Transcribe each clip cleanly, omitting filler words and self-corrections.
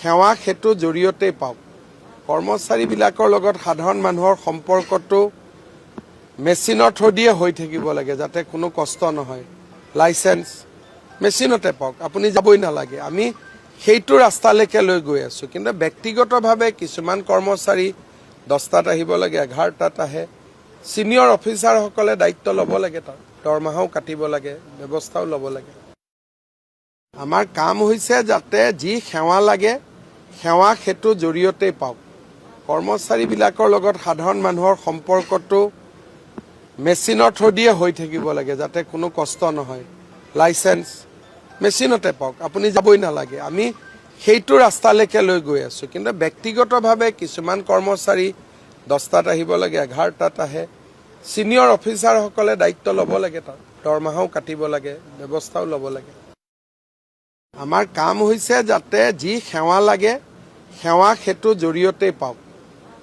সেৱা সেতু জৰিয়তে পাওক। কৰ্মচাৰীবিলাকৰ লগত সাধাৰণ মানুহৰ সম্পৰ্কটো মেচিনৰ থ্ৰুদিয়ে হৈ থাকিব লাগে, যাতে কোনো কষ্ট নহয়। লাইসেন্স মেচিনতে পাওক, আপুনি যাবই নালাগে। আমি সেইটো ৰাস্তালৈকে লৈ গৈ আছোঁ। কিন্তু ব্যক্তিগতভাৱে কিছুমান কৰ্মচাৰী 10টাত আহিব লাগে, 11টাত আহে। সিনিয়ৰ অফিচাৰসকলে দায়িত্ব ল'ব লাগে, তাৰ দৰমহাও কাটিব লাগে, ব্যৱস্থাও ল'ব লাগে। আমাৰ কাম হৈছে যাতে যি সেৱা লাগে সেৱা সেতু জৰিয়তে পাওক। কৰ্মচাৰীবিলাকৰ লগত সাধাৰণ মানুহৰ সম্পৰ্কটো মেচিনৰ থ্ৰুদিয়ে হৈ থাকিব লাগে, যাতে কোনো কষ্ট নহয়। লাইসেন্স মেচিনতে পাওক, আপুনি যাবই নালাগে। আমি সেইটো ৰাস্তালৈকে লৈ গৈ আছোঁ। কিন্তু ব্যক্তিগতভাৱে কিছুমান কৰ্মচাৰী 10টাত আহিব লাগে, 11টাত আহে। সিনিয়ৰ অফিচাৰসকলে দায়িত্ব ল'ব লাগে, তাৰ দৰমহাও কাটিব লাগে, ব্যৱস্থাও ল'ব লাগে। আমাৰ কাম হৈছে যাতে যি সেৱা লাগে সেৱা সেতু জৰিয়তে পাওক।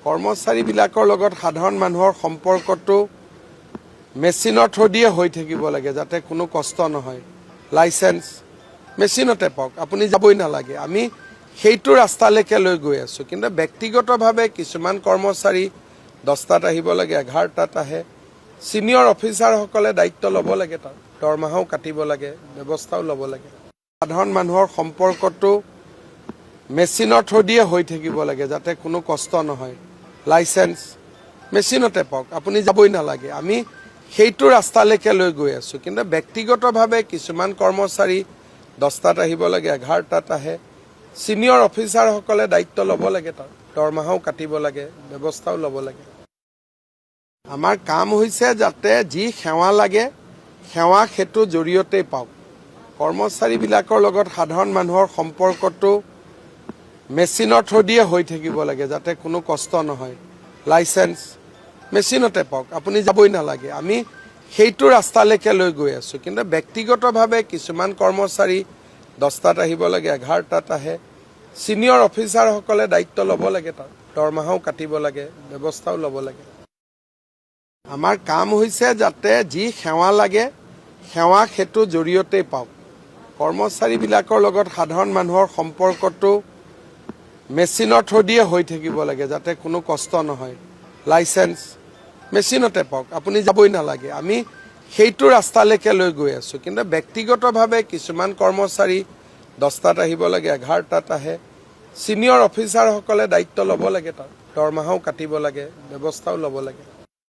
কৰ্মচাৰীবিলাকৰ লগত সাধাৰণ মানুহৰ সম্পৰ্কটো মেচিনৰ থ্ৰুদিয়ে হৈ থাকিব লাগে, যাতে কোনো কষ্ট নহয়। লাইসেন্স মেচিনতে পাওক, আপুনি যাবই নালাগে। আমি সেইটো ৰাস্তালৈকে লৈ গৈ আছোঁ। কিন্তু ব্যক্তিগতভাৱে কিছুমান কৰ্মচাৰী 10টাত আহিব লাগে, 11টাত আহে। সিনিয়ৰ অফিচাৰসকলে দায়িত্ব ল'ব লাগে, তাৰ দৰমহাও কাটিব লাগে, ব্যৱস্থাও ল'ব লাগে। সাধাৰণ মানুহৰ সম্পৰ্কটো মেচিনৰ থ্ৰুদিয়ে হৈ থাকিব লাগে, যাতে কোনো কষ্ট নহয়। লাইসেন্স মেচিনতে পাওক, আপুনি যাবই নালাগে। আমি সেইটো ৰাস্তালৈকে লৈ গৈ আছোঁ। কিন্তু ব্যক্তিগতভাৱে কিছুমান কৰ্মচাৰী 10টাত আহিব লাগে, 11টাত আহে। সিনিয়ৰ অফিচাৰসকলে দায়িত্ব ল'ব লাগে, তাৰ দৰমহাও কাটিব লাগে, ব্যৱস্থাও ল'ব লাগে। আমাৰ কাম হৈছে যাতে যি সেৱা লাগে সেৱা সেতু জৰিয়তে পাওক। কৰ্মচাৰীবিলাকৰ লগত সাধাৰণ মানুহৰ সম্পৰ্কটো মেচিনৰ থ্ৰুদিয়ে হৈ থাকিব লাগে, যাতে কোনো কষ্ট নহয়। লাইসেন্স মেচিনতে পাওক, আপুনি যাবই নালাগে। আমি সেইটো ৰাস্তালৈকে লৈ গৈ আছোঁ। কিন্তু ব্যক্তিগতভাৱে কিছুমান কৰ্মচাৰী 10টাত আহিব লাগে, 11টাত আহে। সিনিয়ৰ অফিচাৰসকলে দায়িত্ব ল'ব লাগে, তাৰ দৰমহাও কাটিব লাগে, ব্যৱস্থাও ল'ব লাগে। আমাৰ কাম হৈছে যাতে যি সেৱা লাগে সেৱা সেতু জৰিয়তে পাওক। কৰ্মচাৰীবিলাকৰ লগত সাধাৰণ মানুহৰ সম্পৰ্কটো মেচিনৰ থ্ৰুদিয়ে হৈ থাকিব লাগে, যাতে কোনো কষ্ট নহয়। লাইসেন্স মেচিনতে পাওক, আপুনি যাবই নালাগে। আমি সেইটো ৰাস্তালৈকে লৈ গৈ আছোঁ। কিন্তু ব্যক্তিগতভাৱে কিছুমান কৰ্মচাৰী 10টাত আহিব লাগে, 11টাত আহে। সিনিয়ৰ অফিচাৰসকলে দায়িত্ব ল'ব লাগে, তাৰ দৰমহাও কাটিব লাগে, ব্যৱস্থাও ল'ব লাগে।